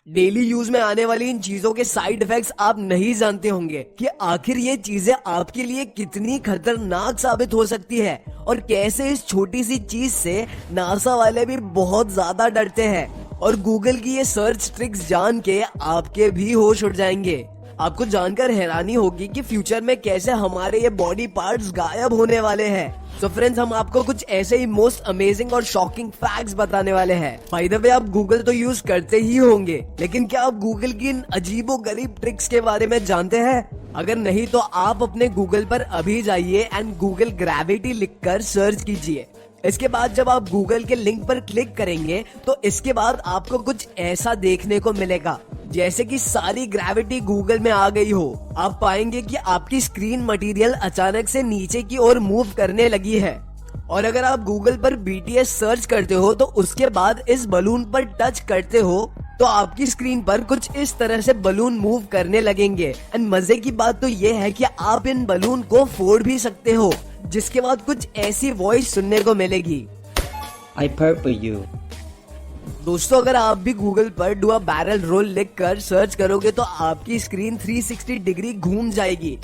Daily use में आने वाली इन चीजों के साइड इफेक्ट्स आप नहीं जानते होंगे कि आखिर ये चीजें आपके लिए कितनी खतरनाक साबित हो सकती है और कैसे इस छोटी सी चीज से नासा वाले भी बहुत ज्यादा डरते हैं। और गूगल की ये सर्च ट्रिक्स जान के आपके भी होश उड़ जाएंगे। आपको जानकर हैरानी होगी कि फ्यूचर में कैसे हमारे ये बॉडी पार्ट्स गायब होने वाले हैं। तो फ्रेंड्स, हम आपको कुछ ऐसे ही मोस्ट अमेजिंग और शॉकिंग फैक्ट्स बताने वाले हैं। बाय द वे, आप गूगल तो यूज करते ही होंगे, लेकिन क्या आप गूगल की इन अजीबो गरीब ट्रिक्स के बारे में जानते हैं? अगर नहीं तो आप अपने गूगल पर अभी जाइए एंड गूगल ग्रेविटी लिखकर सर्च कीजिए। इसके बाद जब आप गूगल के लिंक पर क्लिक करेंगे तो इसके बाद आपको कुछ ऐसा देखने को मिलेगा जैसे कि सारी ग्रेविटी गूगल में आ गई हो। आप पाएंगे कि आपकी स्क्रीन मटेरियल अचानक से नीचे की ओर मूव करने लगी है। और अगर आप गूगल पर BTS सर्च करते हो तो उसके बाद इस बलून पर टच करते हो तो आपकी स्क्रीन पर कुछ इस तरह से बलून मूव करने लगेंगे। एंड मजे की बात तो ये है कि आप इन बलून को फोड़ भी सकते हो, जिसके बाद कुछ ऐसी वॉइस सुनने को मिलेगी। I purple you. दोस्तों, अगर आप भी गूगल पर डू अ बैरल रोल लिखकर सर्च करोगे तो आपकी स्क्रीन 360 डिग्री घूम जाएगी।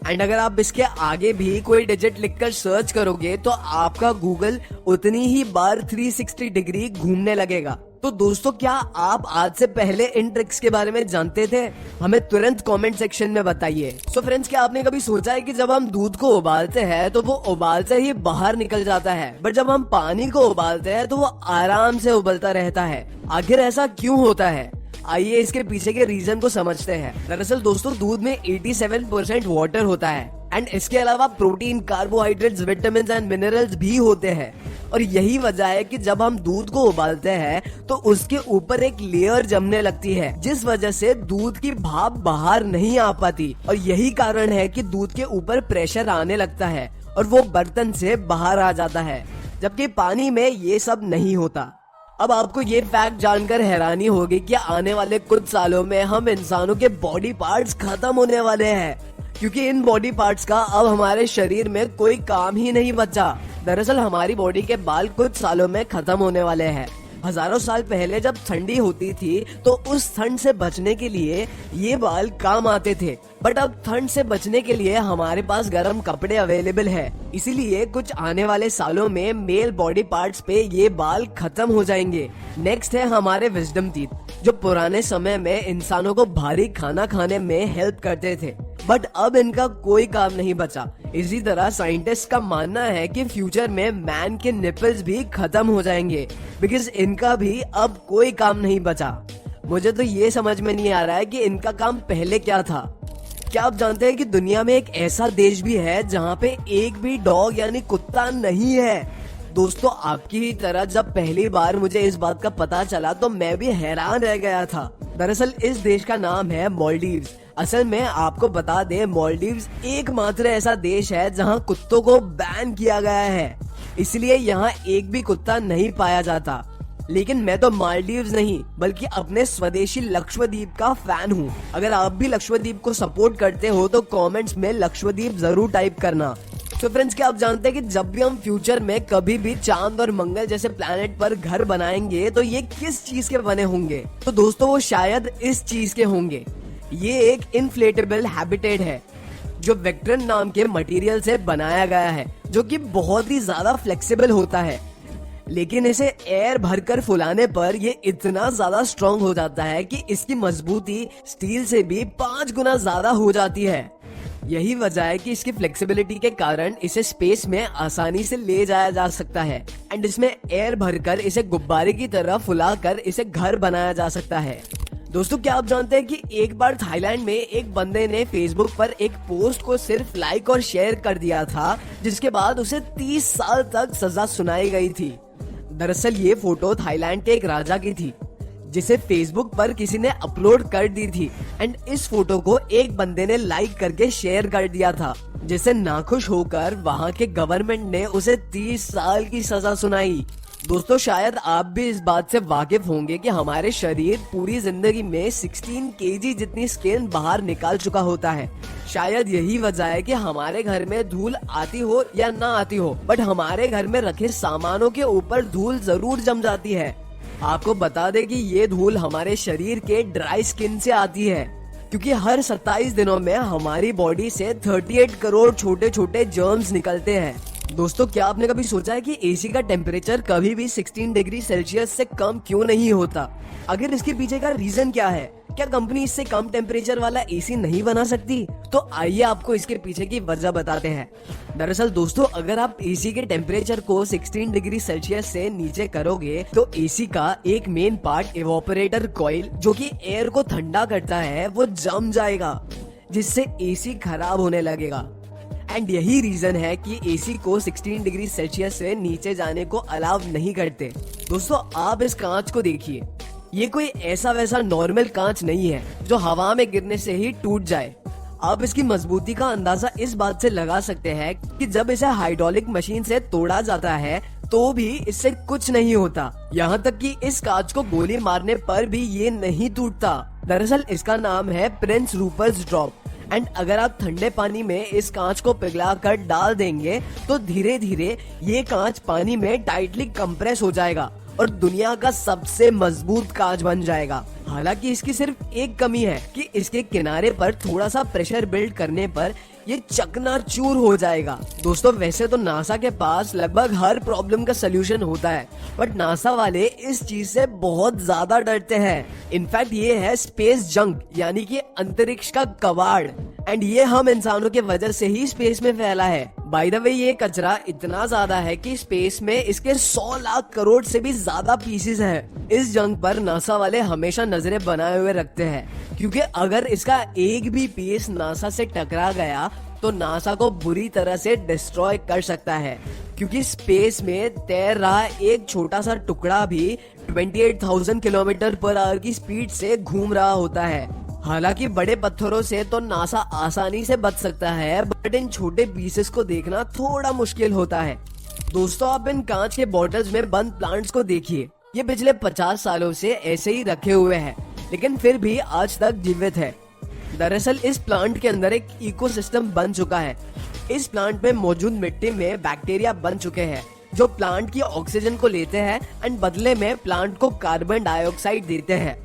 एंड अगर आप इसके आगे भी कोई डिजिट लिखकर सर्च करोगे तो आपका गूगल उतनी ही बार 360 डिग्री घूमने लगेगा। तो दोस्तों, क्या आप आज से पहले इन ट्रिक्स के बारे में जानते थे? हमें तुरंत कमेंट सेक्शन में बताइए। सो फ्रेंड्स, क्या आपने कभी सोचा है कि जब हम दूध को उबालते हैं तो वो उबालते ही बाहर निकल जाता है, बट जब हम पानी को उबालते हैं तो वो आराम से उबलता रहता है? आखिर ऐसा क्यों होता है? आइए इसके पीछे के रीजन को समझते हैं। दरअसल दोस्तों, दूध में 87% वाटर होता है एंड इसके अलावा protein, carbohydrates, vitamin and minerals भी होते हैं। और यही वजह है कि जब हम दूध को उबालते हैं तो उसके ऊपर एक लेयर जमने लगती है, जिस वजह से दूध की भाप बाहर नहीं आ पाती। और यही कारण है कि दूध के ऊपर प्रेशर आने लगता है और वो बर्तन से बाहर आ जाता है, जबकि पानी में ये सब नहीं होता। अब आपको ये फैक्ट जानकर हैरानी होगी कि आने वाले कुछ सालों में हम इंसानों के बॉडी पार्ट्स खत्म होने वाले हैं, क्योंकि इन बॉडी पार्ट्स का अब हमारे शरीर में कोई काम ही नहीं बचा। दरअसल हमारी बॉडी के बाल कुछ सालों में खत्म होने वाले हैं। हजारों साल पहले जब ठंडी होती थी तो उस ठंड से बचने के लिए ये बाल काम आते थे, बट अब ठंड से बचने के लिए हमारे पास गर्म कपड़े अवेलेबल है। इसीलिए कुछ आने वाले सालों में मेल बॉडी पार्ट्स पे ये बाल खत्म हो जाएंगे। नेक्स्ट है हमारे विजडम टीथ, जो पुराने समय में इंसानों को भारी खाना खाने में हेल्प करते थे, बट अब इनका कोई काम नहीं बचा। इसी तरह साइंटिस्ट का मानना है कि फ्यूचर में मैन के निपल्स भी खत्म हो जाएंगे, बिकॉज इनका भी अब कोई काम नहीं बचा। मुझे तो ये समझ में नहीं आ रहा है कि इनका काम पहले क्या था। क्या आप जानते हैं कि दुनिया में एक ऐसा देश भी है जहाँ पे एक भी डॉग यानी कुत्ता नहीं है? दोस्तों, आपकी ही तरह जब पहली बार मुझे इस बात का पता चला तो मैं भी हैरान रह गया था। दरअसल इस देश का नाम है मालदीव्स। असल में आपको बता दें, मालदीव्स एकमात्र ऐसा देश है जहां कुत्तों को बैन किया गया है, इसलिए यहां एक भी कुत्ता नहीं पाया जाता। लेकिन मैं तो मालदीव्स नहीं बल्कि अपने स्वदेशी लक्षद्वीप का फैन हूँ। अगर आप भी लक्षद्वीप को सपोर्ट करते हो तो कमेंट्स में लक्षद्वीप जरूर टाइप करना। तो फ्रेंड्स, क्या आप जानते हैं कि जब भी हम फ्यूचर में कभी भी चांद और मंगल जैसे प्लैनेट पर घर बनाएंगे तो ये किस चीज के बने होंगे? तो दोस्तों, वो शायद इस चीज के होंगे। ये एक इन्फ्लेटेबल हैबिटेट है जो वेक्ट्रन नाम के मटेरियल से बनाया गया है, जो कि बहुत ही ज्यादा फ्लेक्सिबल होता है। लेकिन इसे एयर भरकर फुलाने पर ये इतना ज्यादा स्ट्रॉन्ग हो जाता है कि इसकी मजबूती स्टील से भी 5 गुना ज्यादा हो जाती है। यही वजह है कि इसकी फ्लेक्सिबिलिटी के कारण इसे स्पेस में आसानी से ले जाया जा सकता है एंड इसमें एयर भरकर इसे गुब्बारे की तरह फुलाकर इसे घर बनाया जा सकता है। दोस्तों, क्या आप जानते हैं कि एक बार थाईलैंड में एक बंदे ने फेसबुक पर एक पोस्ट को सिर्फ लाइक और शेयर कर दिया था, जिसके बाद उसे 30 साल तक सजा सुनाई गई थी। दरअसल ये फोटो थाईलैंड के एक राजा की थी, जिसे फेसबुक पर किसी ने अपलोड कर दी थी एंड इस फोटो को एक बंदे ने लाइक करके शेयर कर दिया था, जिससे नाखुश होकर वहाँ के गवर्नमेंट ने उसे 30 साल की सजा सुनाई। दोस्तों, शायद आप भी इस बात से वाकिफ होंगे कि हमारे शरीर पूरी जिंदगी में 16 केजी जितनी स्किन बाहर निकाल चुका होता है। शायद यही वजह है कि हमारे घर में धूल आती हो या ना आती हो, बट हमारे घर में रखे सामानों के ऊपर धूल जरूर जम जाती है। आपको बता दें कि ये धूल हमारे शरीर के ड्राई स्किन से आती है, क्योंकि हर 27 दिनों में हमारी बॉडी से 38 करोड़ छोटे छोटे जर्म्स निकलते हैं। दोस्तों, क्या आपने कभी सोचा है कि एसी का टेम्परेचर कभी भी 16 डिग्री सेल्सियस से कम क्यों नहीं होता? अगर इसके पीछे का रीजन क्या है? क्या कंपनी इससे कम टेम्परेचर वाला एसी नहीं बना सकती? तो आइए आपको इसके पीछे की वजह बताते हैं। दरअसल दोस्तों, अगर आप एसी के टेम्परेचर को 16 डिग्री सेल्सियस से नीचे करोगे तो एसी का एक मेन पार्ट इवेपोरेटर कॉइल, जो कि एयर को ठंडा करता है, वो जम जाएगा, जिससे एसी खराब होने लगेगा। एंड यही रीजन है कि एसी को 16 डिग्री सेल्सियस से नीचे जाने को अलाउ नहीं करते। दोस्तों, आप इस कांच को देखिए, ये कोई ऐसा वैसा नॉर्मल कांच नहीं है जो हवा में गिरने से ही टूट जाए। आप इसकी मजबूती का अंदाजा इस बात से लगा सकते हैं कि जब इसे हाइड्रोलिक मशीन से तोड़ा जाता है तो भी इससे कुछ नहीं होता। यहाँ तक कि इस कांच को गोली मारने पर भी ये नहीं टूटता। दरअसल इसका नाम है प्रिंस रूपर्ट्स ड्रॉप। एंड अगर आप ठंडे पानी में इस कांच को पिघला कर डाल देंगे तो धीरे धीरे ये कांच पानी में टाइटली कंप्रेस हो जाएगा और दुनिया का सबसे मजबूत कांच बन जाएगा। हालांकि इसकी सिर्फ एक कमी है कि इसके किनारे पर थोड़ा सा प्रेशर बिल्ड करने पर ये चकनाचूर हो जाएगा। दोस्तों, वैसे तो नासा के पास लगभग हर प्रॉब्लम का सलूशन होता है, बट नासा वाले इस चीज से बहुत ज्यादा डरते हैं। इनफैक्ट ये है स्पेस जंक, यानी कि अंतरिक्ष का कबाड़। एंड ये हम इंसानों के वजह से ही स्पेस में फैला है। बाय द वे, ये कचरा इतना ज्यादा है कि स्पेस में इसके 100 लाख करोड़ से भी ज्यादा पीसेस हैं। इस जंग पर नासा वाले हमेशा नजरें बनाए हुए रखते हैं, क्योंकि अगर इसका एक भी पीस नासा से टकरा गया तो नासा को बुरी तरह से डिस्ट्रॉय कर सकता है, क्योंकि स्पेस में तैर रहा एक छोटा सा टुकड़ा भी 28,000 किलोमीटर पर आवर की स्पीड से घूम रहा होता है। हालांकि बड़े पत्थरों से तो नासा आसानी से बच सकता है, बट इन छोटे पीसेस को देखना थोड़ा मुश्किल होता है। दोस्तों, आप इन कांच के बॉटल्स में बंद प्लांट्स को देखिए। ये पिछले 50 सालों से ऐसे ही रखे हुए हैं, लेकिन फिर भी आज तक जीवित है। दरअसल इस प्लांट के अंदर एक इकोसिस्टम बन चुका है। इस प्लांट में मौजूद मिट्टी में बैक्टीरिया बन चुके हैं, जो प्लांट की ऑक्सीजन को लेते हैं एंड बदले में प्लांट को कार्बन डाइऑक्साइड देते हैं।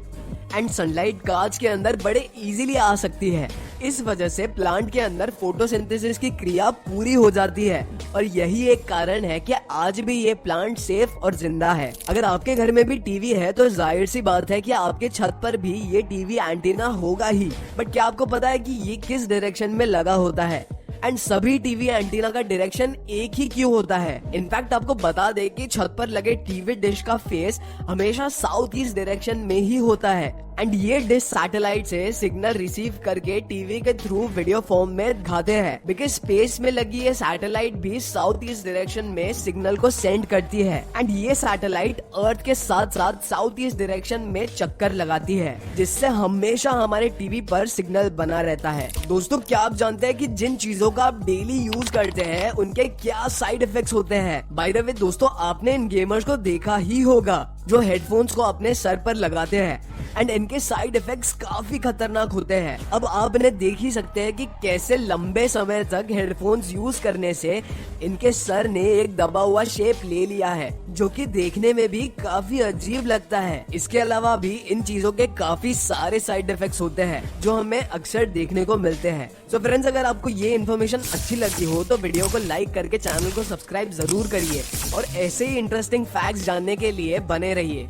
एंड सनलाइट कांच के अंदर बड़े इजीली आ सकती है। इस वजह से प्लांट के अंदर फोटोसिंथेसिस की क्रिया पूरी हो जाती है, और यही एक कारण है कि आज भी ये प्लांट सेफ और जिंदा है। अगर आपके घर में भी टीवी है तो जाहिर सी बात है कि आपके छत पर भी ये टीवी एंटीना होगा ही। बट क्या आपको पता है कि ये किस डायरेक्शन में लगा होता है? एंड सभी टीवी एंटीना का डायरेक्शन एक ही क्यों होता है? इनफैक्ट आपको बता दे कि छत पर लगे टीवी डिश का फेस हमेशा साउथ ईस्ट डायरेक्शन में ही होता है। एंड ये डिश सैटेलाइट से सिग्नल रिसीव करके टीवी के थ्रू वीडियो फॉर्म में दिखाते हैं, बिकॉज स्पेस में लगी ये सैटेलाइट भी साउथ ईस्ट डायरेक्शन में सिग्नल को सेंड करती है। एंड ये सैटेलाइट अर्थ के साथ साथ साउथ ईस्ट डायरेक्शन में चक्कर लगाती है, जिससे हमेशा हमारे टीवी पर सिग्नल बना रहता है। दोस्तों, क्या आप जानते हैं कि जिन चीजों का आप डेली यूज करते हैं उनके क्या साइड इफेक्ट्स होते हैं? बाय द वे दोस्तों, आपने इन गेमर्स को देखा ही होगा जो हेडफोन्स को अपने सर पर लगाते हैं, एंड इनके साइड इफेक्ट्स काफी खतरनाक होते हैं। अब आप इन्हें देख ही सकते हैं कि कैसे लंबे समय तक हेडफोन्स यूज करने से इनके सर ने एक दबा हुआ शेप ले लिया है, जो कि देखने में भी काफी अजीब लगता है। इसके अलावा भी इन चीजों के काफी सारे साइड इफेक्ट्स होते हैं जो हमें अक्सर देखने को मिलते हैं। सो फ्रेंड्स, अगर आपको ये इन्फॉर्मेशन अच्छी लगी हो तो वीडियो को लाइक करके चैनल को सब्सक्राइब जरूर करिए, और ऐसे ही इंटरेस्टिंग फैक्ट्स जानने के लिए बने रहिए।